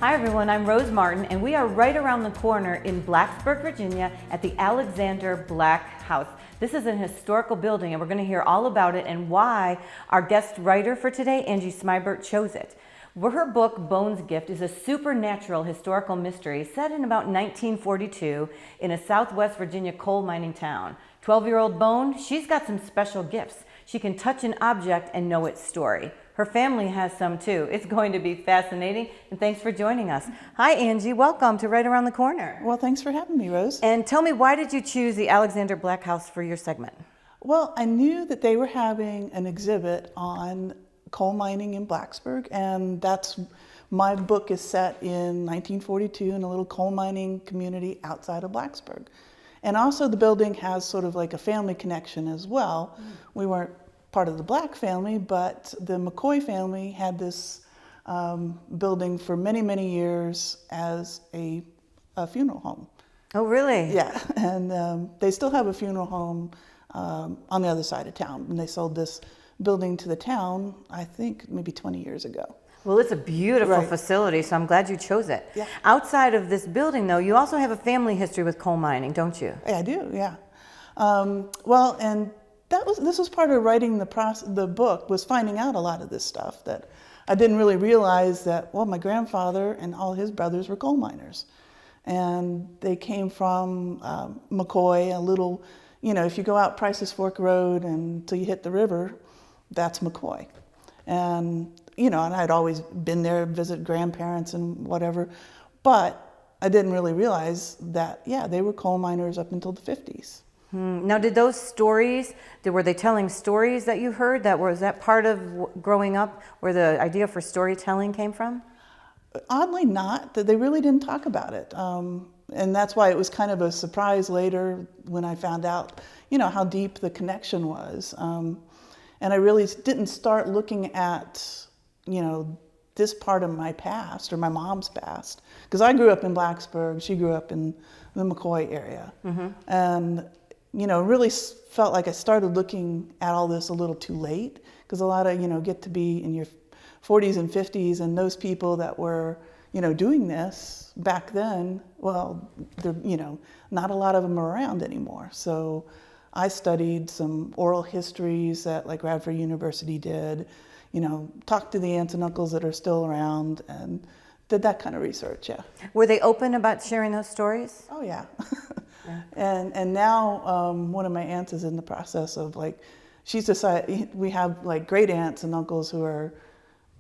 Hi everyone, I'm Rose Martin and we are right around the corner in Blacksburg, Virginia at the Alexander Black House. This is an historical building and we're going to hear all about it and why our guest writer for today, Angie Smibert, chose it. Her book, Bones Gift, is a supernatural historical mystery set in about 1942 in a Southwest Virginia coal mining town. 12-year-old Bone, she's got some special gifts. She can touch an object and know its story. Her family has some too. It's going to be fascinating, and thanks for joining us. Hi Angie, welcome to Right Around the Corner. Well, thanks for having me, Rose. And tell me, why did you choose the Alexander Black House for your segment? Well, I knew that they were having an exhibit on coal mining in Blacksburg, and my book is set in 1942 in a little coal mining community outside of Blacksburg. And also the building has sort of like a family connection as well. We weren't part of the Black family, but the McCoy family had this building for many, many years as a funeral home. Oh, really? Yeah, and they still have a funeral home on the other side of town. And they sold this building to the town, I think, maybe 20 years ago. Well, it's a beautiful Right. facility, so I'm glad you chose it. Yeah. Outside of this building, though, you also have a family history with coal mining, don't you? Yeah, I do, yeah. Well, and this was part of writing the book, was finding out a lot of this stuff that I didn't really realize that, well, my grandfather and all his brothers were coal miners. And they came from McCoy, a little, if you go out Price's Fork Road until you hit the river, that's McCoy. And, and I'd always been there, visit grandparents and whatever, but I didn't really realize that, yeah, they were coal miners up until the 50s. Now, did those stories, were they telling stories that you heard? Was that part of growing up where the idea for storytelling came from? Oddly not, that they really didn't talk about it. And that's why it was kind of a surprise later when I found out, how deep the connection was. And I really didn't start looking at, this part of my past or my mom's past. Because I grew up in Blacksburg, she grew up in the McCoy area. And really felt like I started looking at all this a little too late, because a lot of, get to be in your 40s and 50s, and those people that were, doing this back then, well, not a lot of them are around anymore. So I studied some oral histories that like Radford University did, talked to the aunts and uncles that are still around, and did that kind of research, yeah. Were they open about sharing those stories? Oh, yeah. And now one of my aunts is in the process of she's decided, we have great aunts and uncles who are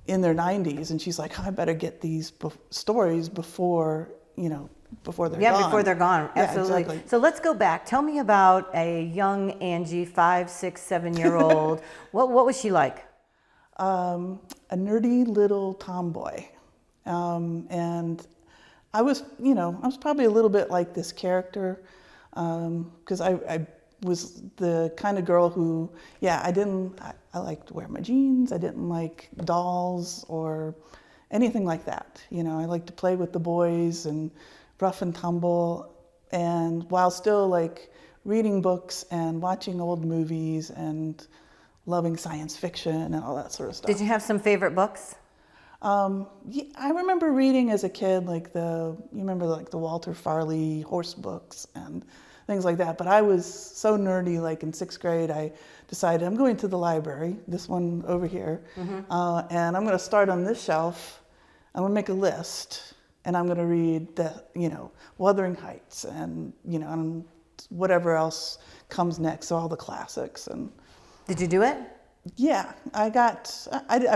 in their 90s, and she's like, I better get these stories before they're gone. Yeah, before they're gone, absolutely. Yeah, exactly. So let's go back. Tell me about a young Angie, 5, 6, 7-year-old. What was she like? A nerdy little tomboy. And I was probably a little bit like this character, because I was the kind of girl who, I liked to wear my jeans. I didn't like dolls or anything like that. I liked to play with the boys and rough and tumble, and while still reading books and watching old movies and loving science fiction and all that sort of stuff. Did you have some favorite books? Yeah, I remember reading as a kid, the Walter Farley horse books and things like that. But I was so nerdy, in 6th grade, I decided I'm going to the library, this one over here, and I'm going to start on this shelf. I'm going to make a list, and I'm going to read Wuthering Heights and, and whatever else comes next, so all the classics. And did you do it? yeah, I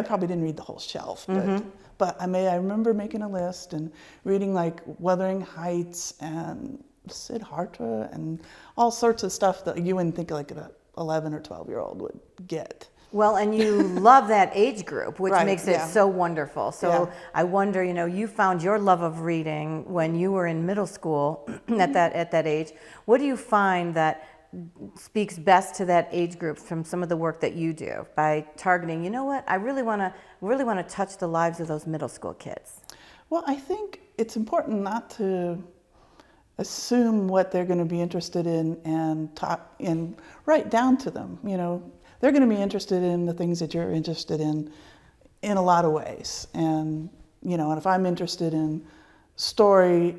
probably didn't read the whole shelf, but I remember making a list and reading Wuthering Heights and Siddhartha and all sorts of stuff that you wouldn't think an 11 or 12-year-old would get. Well, and you love that age group, which Right, makes it yeah. so wonderful. So Yeah. I wonder, you found your love of reading when you were in middle school at that age. What do you find that speaks best to that age group from some of the work that you do by targeting, I really want to touch the lives of those middle school kids? Well, I think it's important not to assume what they're going to be interested in and write down to them. They're going to be interested in the things that you're interested in a lot of ways. And and if I'm interested in story,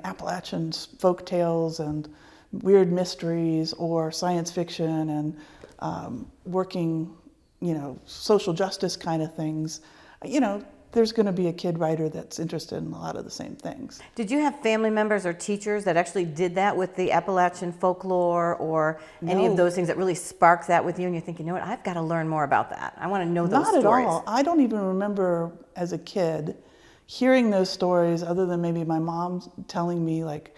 Appalachian folk tales and weird mysteries or science fiction and working, social justice kind of things, there's going to be a kid writer that's interested in a lot of the same things. Did you have family members or teachers that actually did that with the Appalachian folklore or any of those things that really sparked that with you and you think, I've got to learn more about that. I want to know those stories. Not at all. I don't even remember as a kid hearing those stories other than maybe my mom telling me like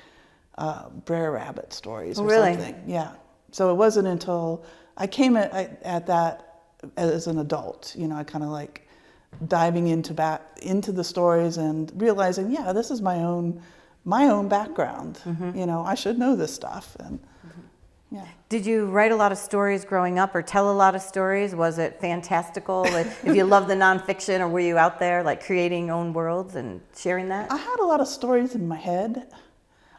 Brer Rabbit stories or something. Yeah. So it wasn't until I came at that as an adult, I kind of like diving into the stories and realizing, this is my own background. I should know this stuff. And yeah. Did you write a lot of stories growing up or tell a lot of stories? Was it fantastical? If you love the nonfiction, or were you out there like creating your own worlds and sharing that? I had a lot of stories in my head.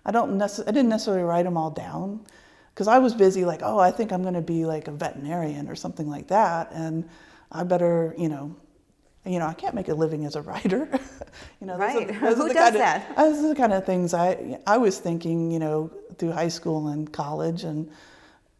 I didn't necessarily write them all down because I was busy like, I think I'm going to be like a veterinarian or something like that. And I better, I can't make a living as a writer. Right. Who does that? Those are the kind of things I was thinking, through high school and college. And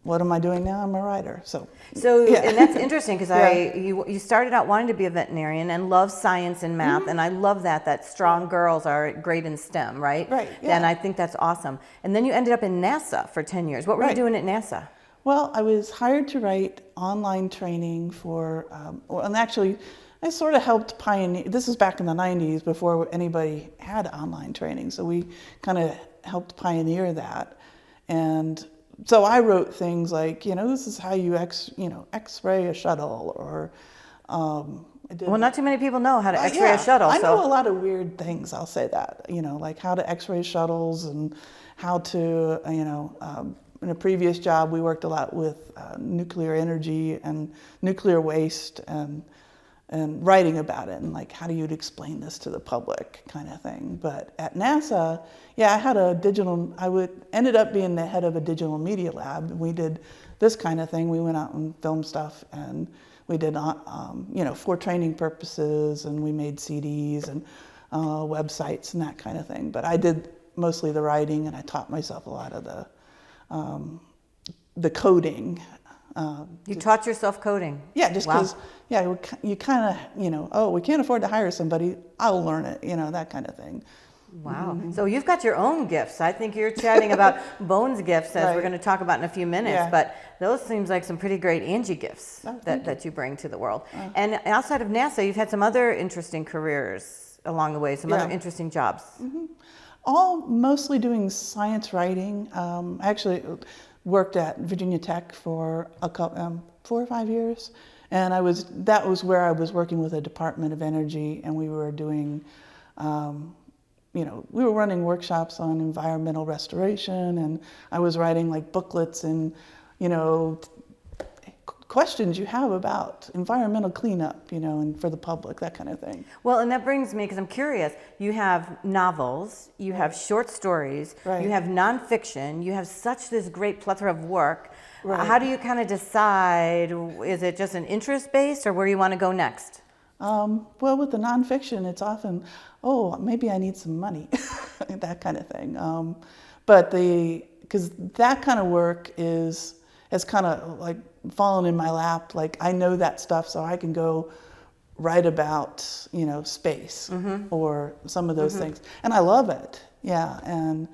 what am I doing now? I'm a writer. So yeah. And that's interesting because you started out wanting to be a veterinarian and love science and math. And I love that strong girls are great in STEM, right? Right. Yeah. And I think that's awesome. And then you ended up in NASA for 10 years. What were you doing at NASA? Well, I was hired to write online training for, and actually, I sort of helped pioneer. This is back in the 90s before anybody had online training. So we kind of helped pioneer that. And so I wrote things like, this is how you X-ray a shuttle or. Well, not too many people know how to X-ray a shuttle. I know a lot of weird things, I'll say that, like how to X-ray shuttles and how to, in a previous job, we worked a lot with nuclear energy and nuclear waste and writing about it and like how do you explain this to the public kind of thing. But at NASA, I had ended up being the head of a digital media lab. We did this kind of thing. We went out and filmed stuff and we did, for training purposes, and we made CDs and websites and that kind of thing. But I did mostly the writing and I taught myself a lot of the coding. You taught yourself coding? Yeah, just because, you kind of, we can't afford to hire somebody, I'll learn it, that kind of thing. Wow. Mm-hmm. So you've got your own gifts. I think you're chatting about Bones' gifts, as we're going to talk about in a few minutes, but those seems like some pretty great Angie gifts that you bring to the world. And outside of NASA, you've had some other interesting careers along the way, some other interesting jobs. Mm-hmm. All mostly doing science writing. I actually worked at Virginia Tech for 4 or 5 years, and that was where I was working with the Department of Energy, and we were doing, we were running workshops on environmental restoration, and I was writing like booklets and, questions you have about environmental cleanup, and for the public, that kind of thing. Well, and that brings me, because I'm curious, you have novels, you have short stories, you have nonfiction, you have this great plethora of work. Right. How do you kind of decide, is it just an interest-based or where you want to go next? Well, with the nonfiction, it's often, maybe I need some money, that kind of thing. Because that kind of work has kind of like fallen in my lap. Like I know that stuff, so I can go write about, space or some of those things. And I love it. Yeah. And,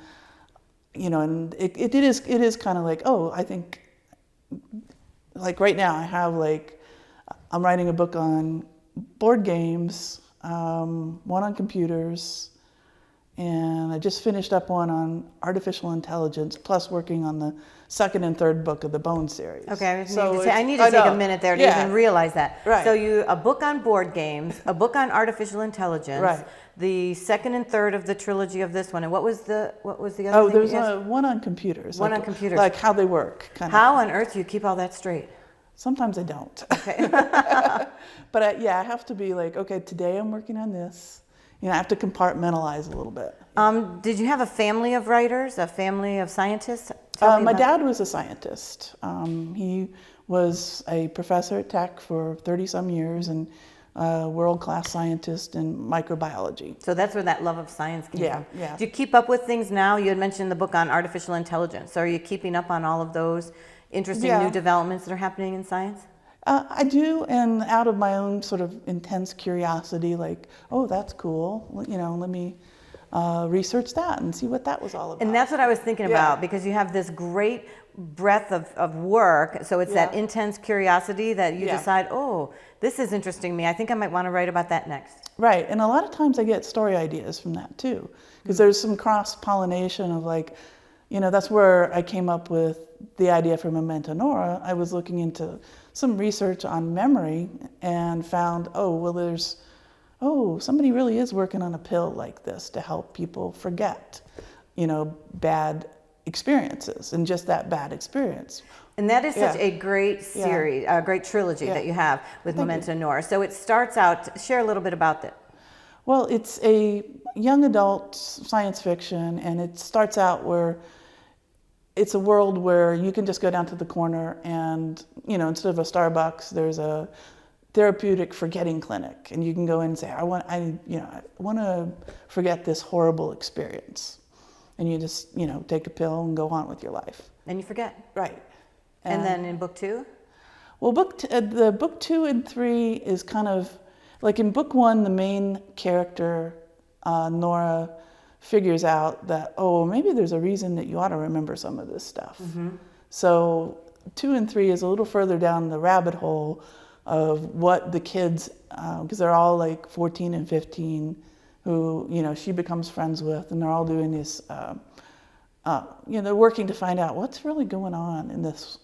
and it is kind of like, I think like right now I'm writing a book on board games, one on computers, and I just finished up one on artificial intelligence, plus working on the second and third book of the Bone series. Okay, I need to take a minute there to even realize that. Right. So a book on board games, a book on artificial intelligence, the second and third of the trilogy of this one, and what was the other thing? There's one on computers. One on computers. Like how they work. How on earth do you keep all that straight? Sometimes I don't. Okay. But I have to be like, okay, today I'm working on this. I have to compartmentalize a little bit. Did you have a family of writers, a family of scientists? My dad was a scientist. He was a professor at Tech for 30 some years, and a world-class scientist in microbiology. So that's where that love of science came Yeah, from. yeah. Do you keep up with things now? You had mentioned the book on artificial intelligence. Are you keeping up on all of those interesting Yeah. new developments that are happening in science? I do, and out of my own sort of intense curiosity, like, oh, that's cool, let me research that and see what that was all about. And that's what I was thinking Yeah. about, because you have this great breadth of work. So it's that Yeah. intense curiosity that you Yeah. decide, oh, this is interesting me. I think I might want to write about that next. Right, and a lot of times I get story ideas from that too, because there's some cross-pollination of like, that's where I came up with the idea for Memento Nora. I was looking into some research on memory and found, somebody really is working on a pill like this to help people forget, bad experiences and just that bad experience. And that is such Yeah. a great series, a great trilogy that you have with Memento Nora. So it starts out, share a little bit about that. Well, it's a young adult science fiction, and it starts out where it's a world where you can just go down to the corner and, instead of a Starbucks, there's a therapeutic forgetting clinic, and you can go in and say, I want to forget this horrible experience. And you just, take a pill and go on with your life. And you forget. Right. And then in book 2? Well, the book 2 and 3 is kind of, like in book 1, the main character, Nora, figures out that, maybe there's a reason that you ought to remember some of this stuff. Mm-hmm. So 2 and 3 is a little further down the rabbit hole of what the kids, because they're all like 14 and 15, who, she becomes friends with, and they're all doing this, they're working to find out what's really going on in this,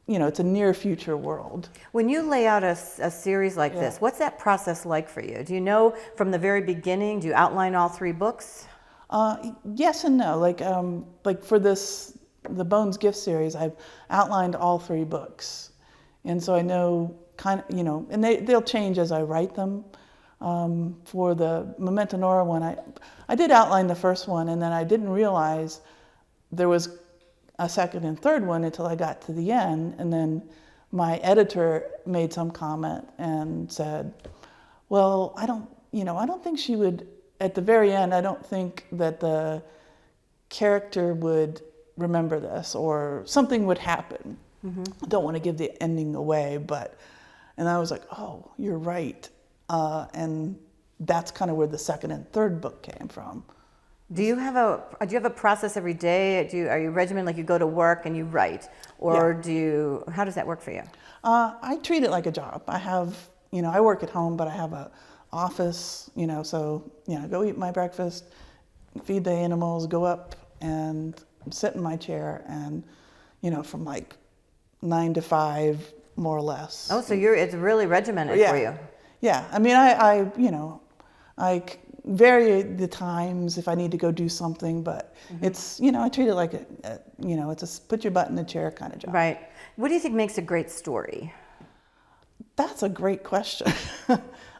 it's a near future world. When you lay out a series like this, what's that process like for you? Do you know from the very beginning, do you outline all 3 books? Yes and no. Like for the Bones Gift series, I've outlined all 3 books. And so I know and they'll change as I write them. For the Memento Nora one, I did outline the first one, and then I didn't realize there was a second and third one until I got to the end. And then my editor made some comment and said, well, I don't think she would, at the very end, I don't think that the character would remember this, or something would happen. Mm-hmm. I don't want to give the ending away, and I was like, oh, you're right. And that's kind of where the second and third book came from. Do you have a process every day? Are you regimented, like you go to work and you write, or how does that work for you? I treat it like a job. I have, I work at home, but I have a office, so, go eat my breakfast, feed the animals, go up and sit in my chair, and, from like 9 to 5, more or less. Oh, so it's really regimented for you. Yeah, I mean, I vary the times if I need to go do something, but it's, I treat it like it's a put your butt in the chair kind of job. Right. What do you think makes a great story? That's a great question.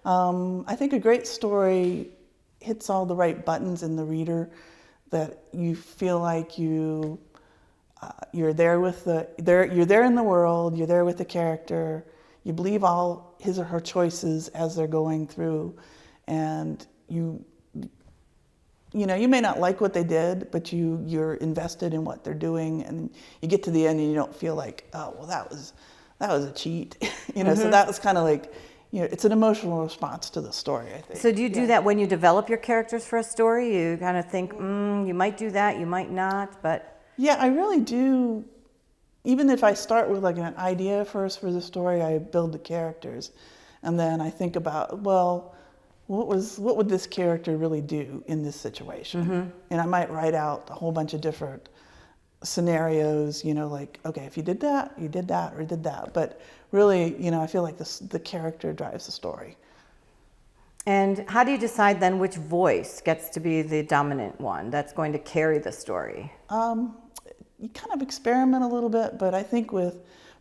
I think a great story hits all the right buttons in the reader, that you feel like you're there you're there in the world, you're there with the character, you believe all his or her choices as they're going through, and you may not like what they did, but you're invested in what they're doing, and you get to the end and you don't feel like, oh, well, that was a cheat. So that was kind of like, it's an emotional response to the story, I think. So do you do that when you develop your characters for a story? You kind of think, you might do that, you might not, but... Yeah, I really do. Even if I start with like an idea first for the story, I build the characters, and then I think about, well, what would this character really do in this situation? Mm-hmm. And I might write out a whole bunch of different scenarios, like, okay, if you did that, or you did that. But really, I feel like the character drives the story. And how do you decide then which voice gets to be the dominant one that's going to carry the story? You kind of experiment a little bit, but I think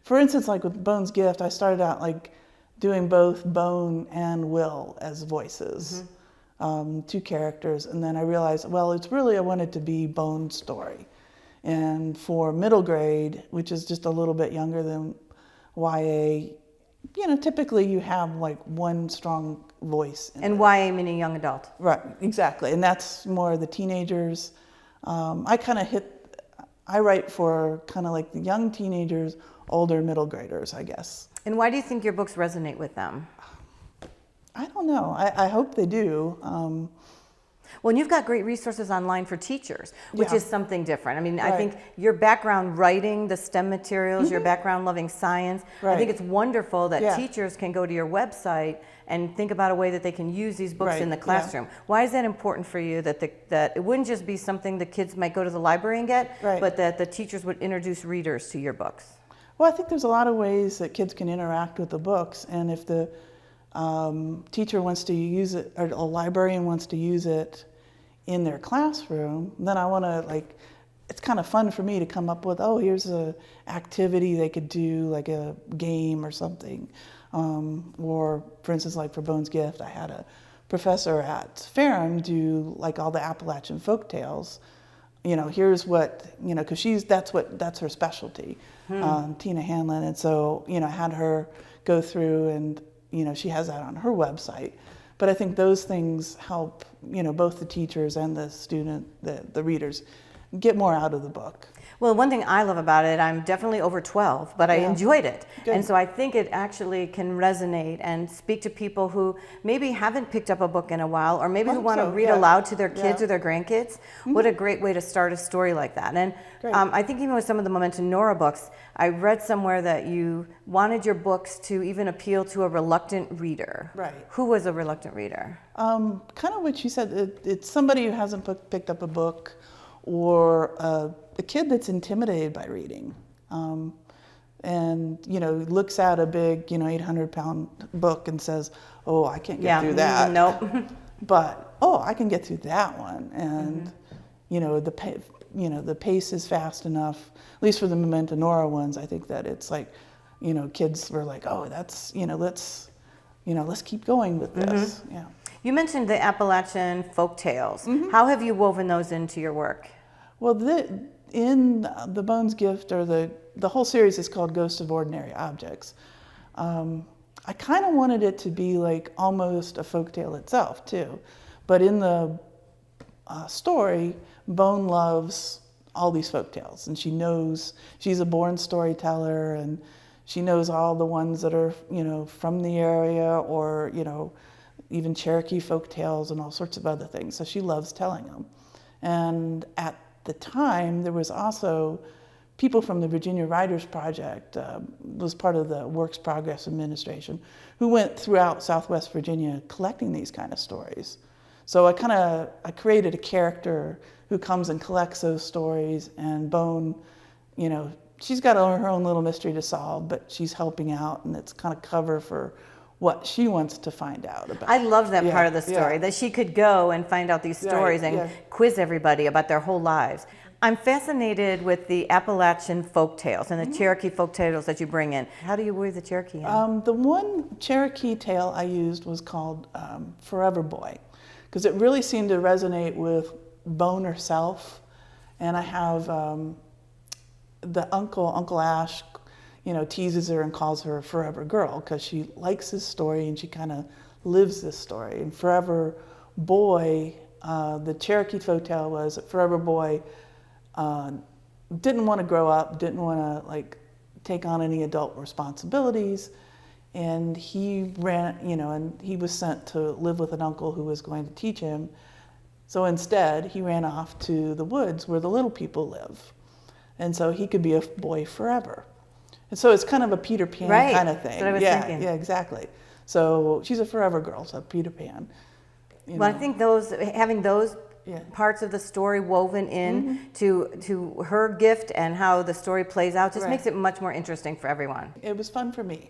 for instance, like with Bone's Gift, I started out like doing both Bone and Will as voices, 2 characters, and then I realized, well, I wanted to be Bone's story. And for middle grade, which is just a little bit younger than YA, typically you have like one strong voice. And YA meaning young adult. Right, exactly. And that's more the teenagers. I write for kind of like the young teenagers, older middle graders, I guess. And why do you think your books resonate with them? I don't know. I hope they do. Well, and you've got great resources online for teachers, which Yeah. is something different. I mean, I Right. think your background writing the STEM materials, your background loving science, I think Right. it's wonderful that Yeah. teachers can go to your website and think about a way that they can use these books Right, in the yeah. classroom. Why is that important for you, that it wouldn't just be something the kids might go to the library and get, Right. but that the teachers would introduce readers to your books? Well, I think there's a lot of ways that kids can interact with the books, and if the teacher wants to use it, or a librarian wants to use it in their classroom, then I want to it's kind of fun for me to come up with, oh, here's a activity they could do, like a game or something. Or for instance, like for Bone's Gift, I had a professor at Ferrum do like all the Appalachian folk tales. Here's what, because that's her specialty, Tina Hanlon. And so, I had her go through and, she has that on her website. But I think those things help, both the teachers and the student, the readers, get more out of the book. Well, one thing I love about it, I'm definitely over 12, but I Yeah. enjoyed it. Good. And so I think it actually can resonate and speak to people who maybe haven't picked up a book in a while, or maybe I who think want to so, read yeah. aloud to their kids Yeah. or their grandkids. What a great way to start a story like that. And Great. I think even with some of the Memento Nora books, I read somewhere that you wanted your books to even appeal to a reluctant reader. Right. Who was a reluctant reader? Kind of what you said, it's somebody who hasn't picked up a book, or a kid that's intimidated by reading, and looks at a big 800-pound book and says, oh, I can't get through that. Nope. But I can get through that one. And the pace is fast enough, at least for the Memento Nora ones. I think that it's like, kids were like, oh, that's let's keep going with this. Yeah. You mentioned the Appalachian folk tales. How have you woven those into your work? Well, in the Bone's Gift, or the whole series is called Ghosts of Ordinary Objects. I kind of wanted it to be like almost a folktale itself too, but in the story, Bone loves all these folktales, and she's a born storyteller, and she knows all the ones that are from the area, or even Cherokee folktales and all sorts of other things. So she loves telling them. And at the time, there was also people from the Virginia Writers Project, was part of the Works Progress Administration, who went throughout Southwest Virginia collecting these kind of stories. So I created a character who comes and collects those stories, and Bone, she's got her own little mystery to solve, but she's helping out, and it's kind of cover for what she wants to find out about. I love that part of the Yeah. story, that she could go and find out these stories and quiz everybody about their whole lives. I'm fascinated with the Appalachian folk tales and the Cherokee folk tales that you bring in. How do you weave the Cherokee in? The one Cherokee tale I used was called Forever Boy, because it really seemed to resonate with Bone herself. And I have the Uncle Ash, teases her and calls her Forever Girl, because she likes this story and she kind of lives this story. And Forever Boy, the Cherokee folktale was that Forever Boy didn't want to grow up, didn't want to take on any adult responsibilities, and he ran, and he was sent to live with an uncle who was going to teach him. So instead, he ran off to the woods where the little people live, and so he could be a boy forever. And so it's kind of a Peter Pan kind of thing. That's what I was thinking. Yeah, exactly. So she's a forever girl, so Peter Pan. Well, I think having those parts of the story woven in to her gift and how the story plays out just makes it much more interesting for everyone. It was fun for me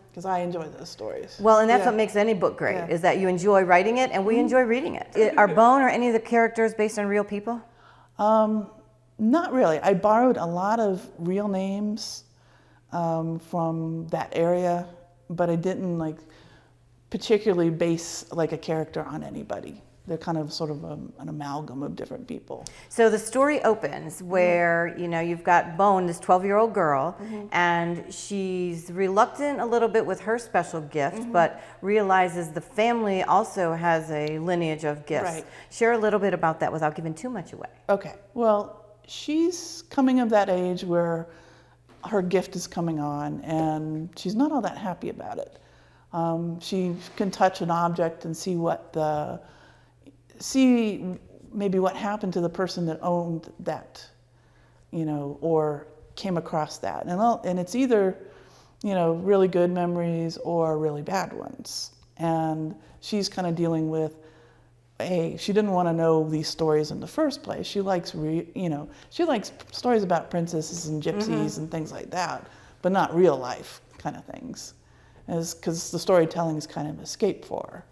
because I enjoy those stories. Well, and that's what makes any book great, is that you enjoy writing it and we enjoy reading it. Are Bone or any of the characters based on real people? Not really. I borrowed a lot of real names from that area, but I didn't particularly base a character on anybody. they're kind of sort of an amalgam of different people. So the story opens where, you know, you've got Bone, this 12-year-old girl, and she's reluctant a little bit with her special gift, but realizes the family also has a lineage of gifts. Right. Share a little bit about that without giving too much away. Okay, well, she's coming of that age where her gift is coming on, and she's not all that happy about it. She can touch an object and see maybe what happened to the person that owned that, you know, or came across that. And it's either, you know, really good memories or really bad ones. And she's kind of dealing with, she didn't want to know these stories in the first place. She likes, she likes stories about princesses and gypsies and things like that, but not real life kind of things, because the storytelling is kind of an escape for her.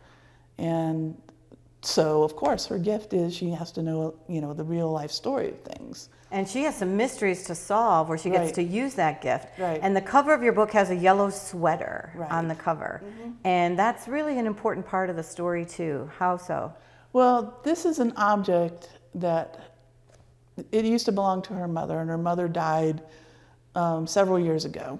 And so, of course, her gift is she has to know, you know, the real life story of things. And she has some mysteries to solve where she gets to use that gift. Right. And the cover of your book has a yellow sweater Right. on the cover. And that's really an important part of the story, too. How so? Well, this is an object that it used to belong to her mother, and her mother died several years ago.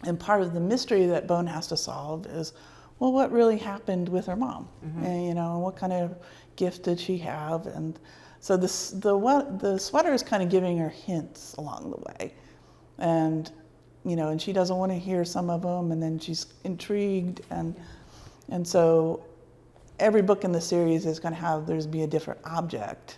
And part of the mystery that Bone has to solve is, well, what really happened with her mom? And, you know, what kind of gift did she have? And so the sweater is kind of giving her hints along the way. And, you know, and she doesn't want to hear some of them, and then she's intrigued. And so every book in the series is going to be a different object.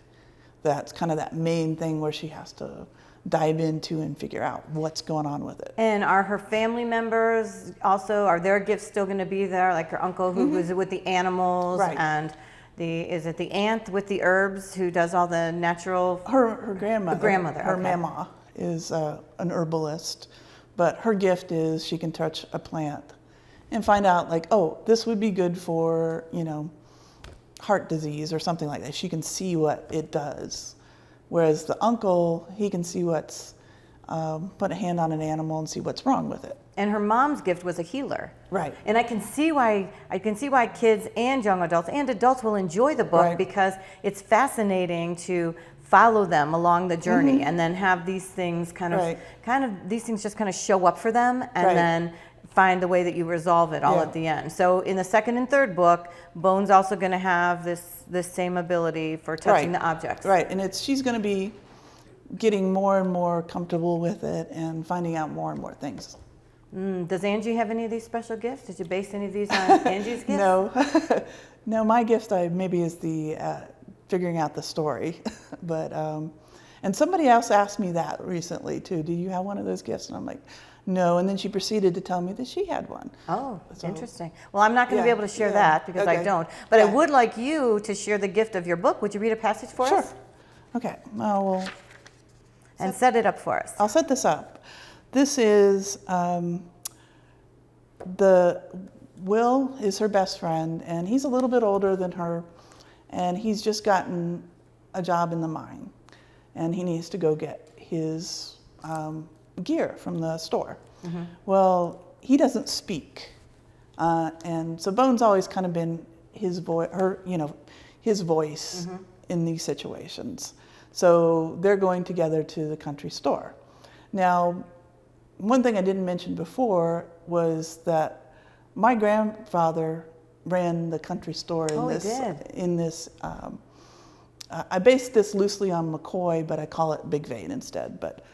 That's kind of that main thing where she has to dive into and figure out what's going on with it. And are her family members also, are their gifts still going to be there? Like her uncle who was with the animals, Right. and is it the aunt with the herbs who does all the natural? Her grandmother. Her grandmother, Her okay. mama is an herbalist, but her gift is she can touch a plant and find out, like, oh, this would be good for, you know, heart disease or something like that. She can see what it does. Whereas the uncle, he can see put a hand on an animal and see what's wrong with it. And her mom's gift was a healer. Right. And I can see why kids and young adults and adults will enjoy the book, Right. because it's fascinating to follow them along the journey and then have these things these things just kind of show up for them, and Right. then find the way that you resolve it all Yeah. at the end. So in the second and third book, Bone's also going to have this same ability for touching Right. the objects. Right, and she's going to be getting more and more comfortable with it and finding out more and more things. Does Angie have any of these special gifts? Did you base any of these on Angie's gifts? No, no. My gift maybe is the figuring out the story, but and somebody else asked me that recently too. Do you have one of those gifts? And I'm like, no. And then she proceeded to tell me that she had one. Oh, So- interesting. Well, I'm not going to be able to share that because I Okay. don't. But I Yeah. would like you to share the gift of your book. Would you read a passage for Sure. us? Okay. Well, And set it up for us. I'll set this up. This is Will is her best friend, and he's a little bit older than her, and he's just gotten a job in the mine, and he needs to go get his gear from the store. Well, he doesn't speak, and so Bone's always kind of been his voice in these situations. So they're going together to the country store. Now, one thing I didn't mention before was that my grandfather ran the country store in Oh, he this. did. In this, I based this loosely on McCoy, but I call it Big Vein instead. But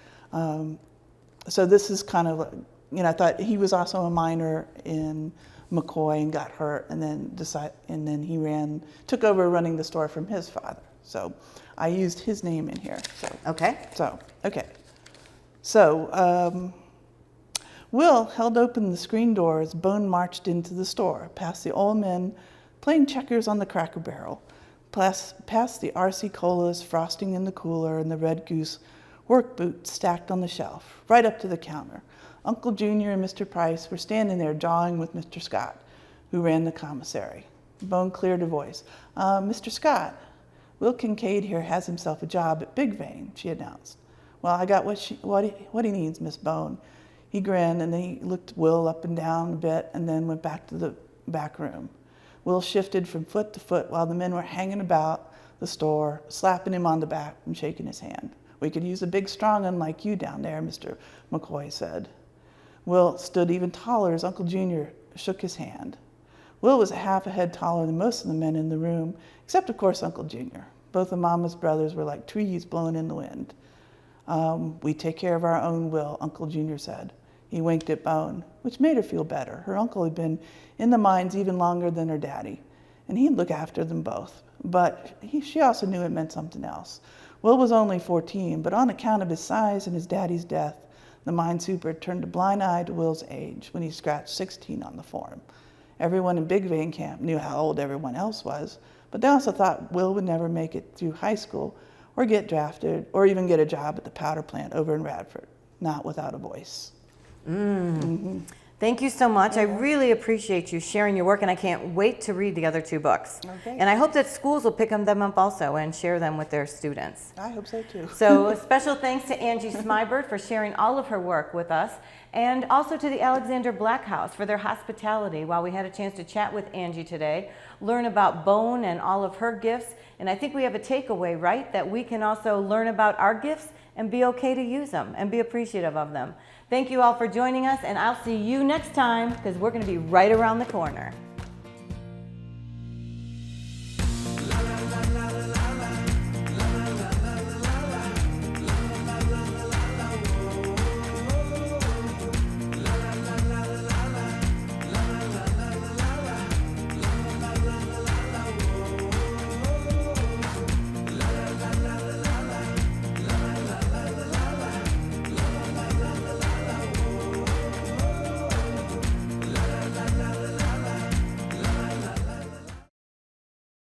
so this is kind of, I thought he was also a miner in McCoy and got hurt, and then he took over running the store from his father. So I used his name in here. Okay. So, Will held open the screen door as Bone marched into the store, past the old men playing checkers on the Cracker Barrel, past the RC Colas frosting in the cooler and the Red Goose work boots stacked on the shelf, right up to the counter. Uncle Junior and Mr. Price were standing there jawing with Mr. Scott, who ran the commissary. Bone cleared her voice. Mr. Scott, Will Kincaid here has himself a job at Big Vein, she announced. Well, I got what he needs, Miss Bone. He grinned, and then he looked Will up and down a bit and then went back to the back room. Will shifted from foot to foot while the men were hanging about the store, slapping him on the back and shaking his hand. "We could use a big, strong one like you down there," Mr. McCoy said. Will stood even taller as Uncle Junior shook his hand. Will was a half a head taller than most of the men in the room, except of course Uncle Junior. Both of Mama's brothers were like trees blowing in the wind. "We take care of our own, Will," Uncle Junior said. He winked at Bone, which made her feel better. Her uncle had been in the mines even longer than her daddy, and he'd look after them both. But she also knew it meant something else. Will was only 14, but on account of his size and his daddy's death, the mine super turned a blind eye to Will's age when he scratched 16 on the form. Everyone in Big Vein Camp knew how old everyone else was, but they also thought Will would never make it through high school or get drafted or even get a job at the powder plant over in Radford, not without a voice. Thank you so much. I really appreciate you sharing your work, and I can't wait to read the other 2 books. Okay. And I hope that schools will pick them up also and share them with their students. I hope so too. So a special thanks to Angie Smibert for sharing all of her work with us, and also to the Alexander Black House for their hospitality while we had a chance to chat with Angie today, learn about Bone and all of her gifts. And I think we have a takeaway, right? That we can also learn about our gifts and be okay to use them and be appreciative of them. Thank you all for joining us, and I'll see you next time because we're going to be right around the corner.